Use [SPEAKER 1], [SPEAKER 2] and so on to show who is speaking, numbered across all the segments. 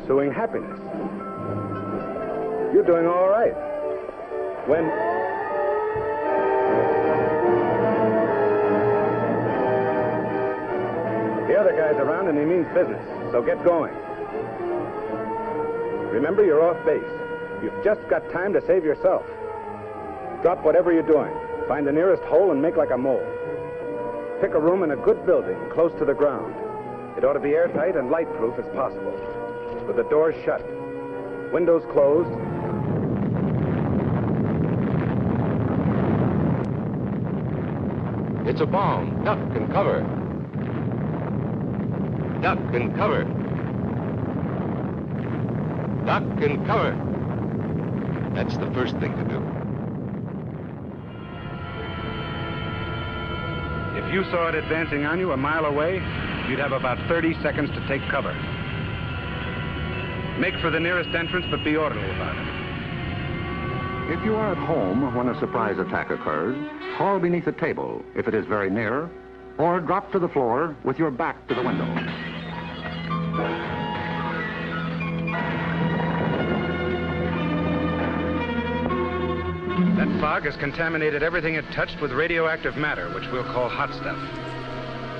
[SPEAKER 1] pursuing happiness. You're doing all right. When... The other guy's around and he means business, so get going. Remember, you're off base. You've just got time to save yourself. Drop whatever you're doing. Find the nearest hole and make like a mole. Pick a room in a good building, close to the ground. It ought to be airtight and light-proof as possible, with the doors shut, windows closed.
[SPEAKER 2] It's a bomb. Duck and cover. Duck and cover. Duck and cover. That's the first thing to do.
[SPEAKER 1] If you saw it advancing on you a mile away, you'd have about 30 seconds to take cover. Make for the nearest entrance, but be orderly about it.
[SPEAKER 3] If you are at home when a surprise attack occurs, crawl beneath a table if it is very near, or drop to the floor with your back to the window.
[SPEAKER 1] That fog has contaminated everything it touched with radioactive matter, which we'll call hot stuff,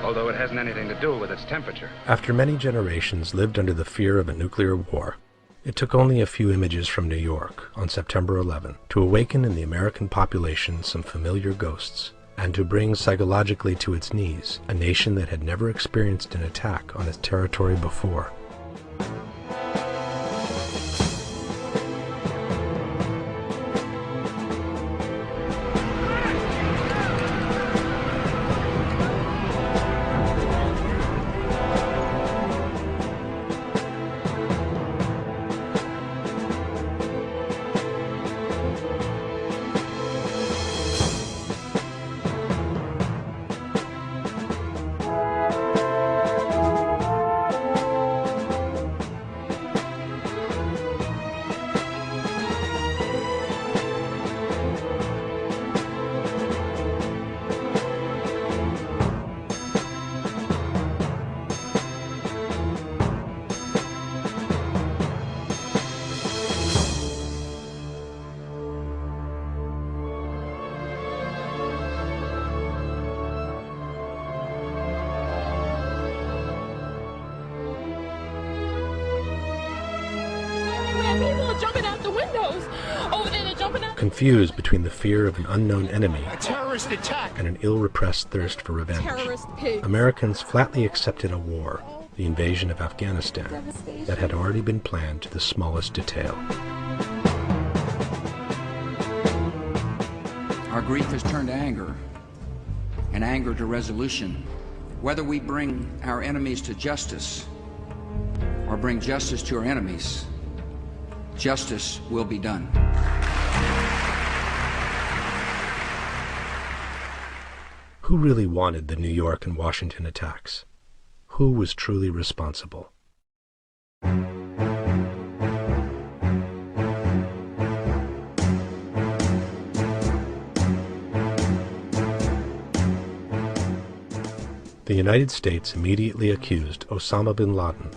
[SPEAKER 1] although it hasn't anything to do with its temperature.
[SPEAKER 4] After many generations lived under the fear of a nuclear war, it took only a few images from New York on September 11 to awaken in the American population some familiar ghosts, and to bring psychologically to its knees a nation that had never experienced an attack on its territory before. Confused between the fear of an unknown enemy and an ill-repressed thirst for revenge, Americans flatly accepted a war, the invasion of Afghanistan, that had already been planned to the smallest detail.
[SPEAKER 5] Our grief has turned to anger, and anger to resolution. Whether we bring our enemies to justice or bring justice to our enemies, justice will be done.
[SPEAKER 4] Who really wanted the New York and Washington attacks? Who was truly responsible? The United States immediately accused Osama bin Laden,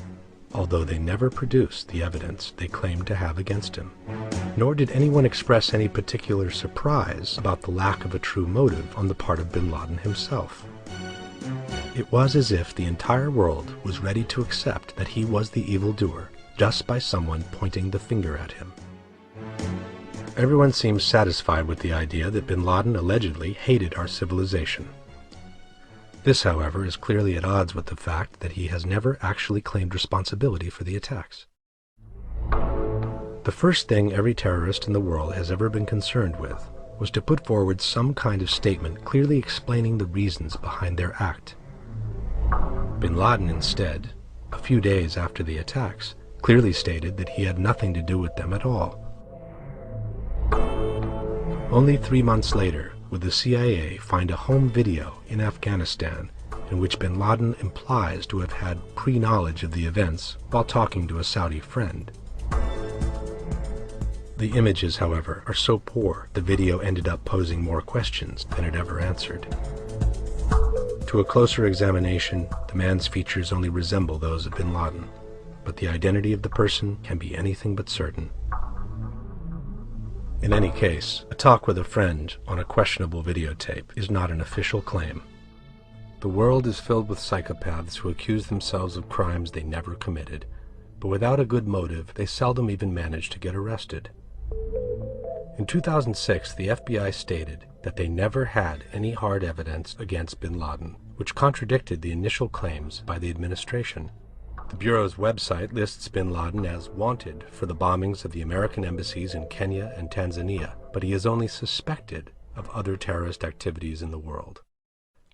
[SPEAKER 4] although they never produced the evidence they claimed to have against him. Nor did anyone express any particular surprise about the lack of a true motive on the part of bin Laden himself. It was as if the entire world was ready to accept that he was the evildoer just by someone pointing the finger at him. Everyone seems satisfied with the idea that bin Laden allegedly hated our civilization. This, however, is clearly at odds with the fact that he has never actually claimed responsibility for the attacks. The first thing every terrorist in the world has ever been concerned with was to put forward some kind of statement clearly explaining the reasons behind their act. Bin Laden, instead, a few days after the attacks, clearly stated that he had nothing to do with them at all. Only 3 months later would the CIA find a home video in Afghanistan in which bin Laden implies to have had pre-knowledge of the events while talking to a Saudi friend. The images, however, are so poor the video ended up posing more questions than it ever answered. To a closer examination, the man's features only resemble those of bin Laden. but the identity of the person can be anything but certain. In any case, a talk with a friend on a questionable videotape is not an official claim. The world is filled with psychopaths who accuse themselves of crimes they never committed, but without a good motive, they seldom even manage to get arrested. In 2006, the FBI stated that they never had any hard evidence against bin Laden, which contradicted the initial claims by the administration. The Bureau's website lists bin Laden as wanted for the bombings of the American embassies in Kenya and Tanzania, but he is only suspected of other terrorist activities in the world.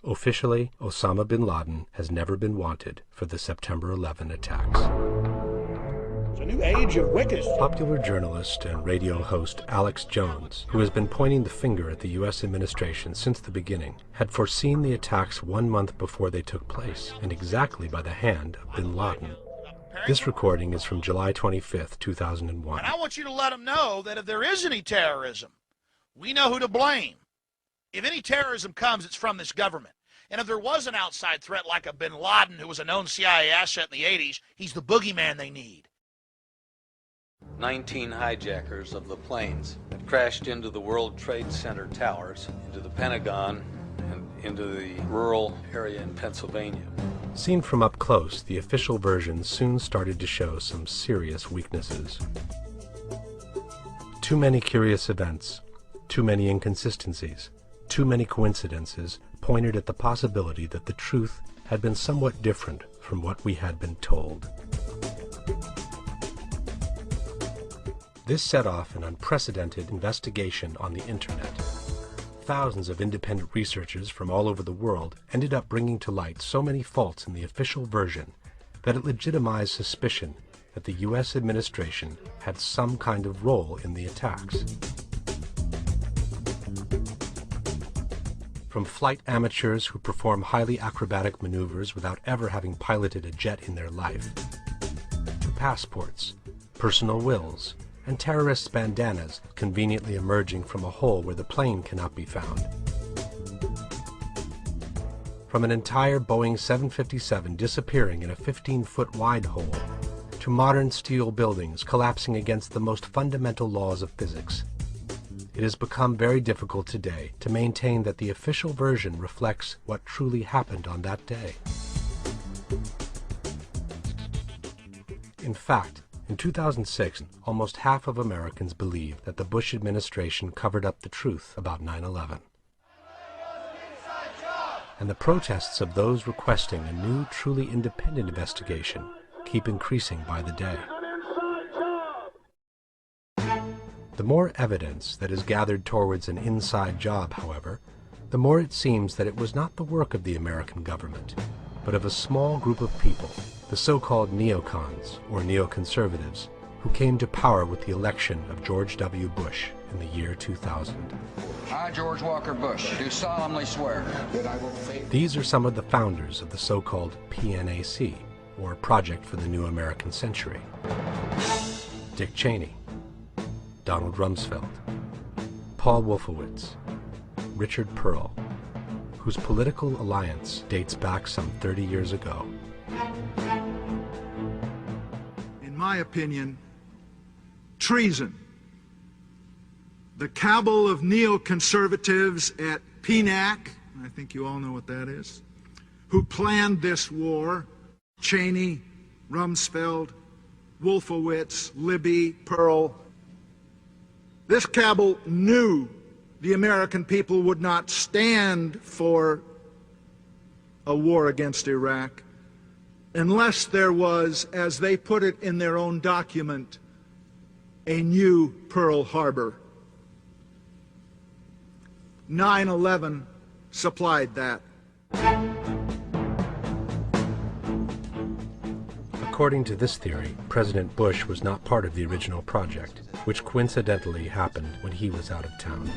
[SPEAKER 4] Officially, Osama bin Laden has never been wanted for the September 11 attacks.
[SPEAKER 6] It's a new age of wickedness.
[SPEAKER 4] Popular journalist and radio host Alex Jones, who has been pointing the finger at the U.S. administration since the beginning, had foreseen the attacks 1 month before they took place, and exactly by the hand of bin Laden. This recording is from July 25, 2001.
[SPEAKER 6] And I want you to let them know that if there is any terrorism, we know who to blame. If any terrorism comes, it's from this government. And if there was an outside threat like a bin Laden, who was a known CIA asset in the 80s, he's the boogeyman they need.
[SPEAKER 7] 19 hijackers of the planes that crashed into the World Trade Center towers, into the Pentagon, and into the rural area in Pennsylvania.
[SPEAKER 4] Seen from up close, the official version soon started to show some serious weaknesses. Too many curious events, too many inconsistencies, too many coincidences pointed at the possibility that the truth had been somewhat different from what we had been told. This set off an unprecedented investigation on the internet. Thousands of independent researchers from all over the world ended up bringing to light so many faults in the official version that it legitimized suspicion that the U.S. administration had some kind of role in the attacks. From flight amateurs who perform highly acrobatic maneuvers without ever having piloted a jet in their life, to passports, personal wills, and terrorists' bandanas conveniently emerging from a hole where the plane cannot be found. From an entire Boeing 757 disappearing in a 15-foot wide hole, to modern steel buildings collapsing against the most fundamental laws of physics. It has become very difficult today to maintain that the official version reflects what truly happened on that day. In fact, in 2006, almost half of Americans believe that the Bush administration covered up the truth about 9/11. And the protests of those requesting a new, truly independent investigation keep increasing by the day. The more evidence that is gathered towards an inside job, however, the more it seems that it was not the work of the American government, but of a small group of people, the so-called neocons, or neoconservatives, who came to power with the election of George W. Bush in the year 2000.
[SPEAKER 5] I, George Walker Bush, do solemnly swear that I will faithfully...
[SPEAKER 4] These are some of the founders of the so-called PNAC, or Project for the New American Century. Dick Cheney, Donald Rumsfeld, Paul Wolfowitz, Richard Pearl, whose political alliance dates back some 30 years ago.
[SPEAKER 8] In my opinion, treason. The cabal of neoconservatives at PNAC, I think you all know what that is, who planned this war, Cheney, Rumsfeld, Wolfowitz, Libby, Pearl. This cabal knew the American people would not stand for a war against Iraq unless there was, as they put it in their own document, a new Pearl Harbor. 9/11 supplied that.
[SPEAKER 4] According to this theory, President Bush was not part of the original project, which coincidentally happened when he was out of town.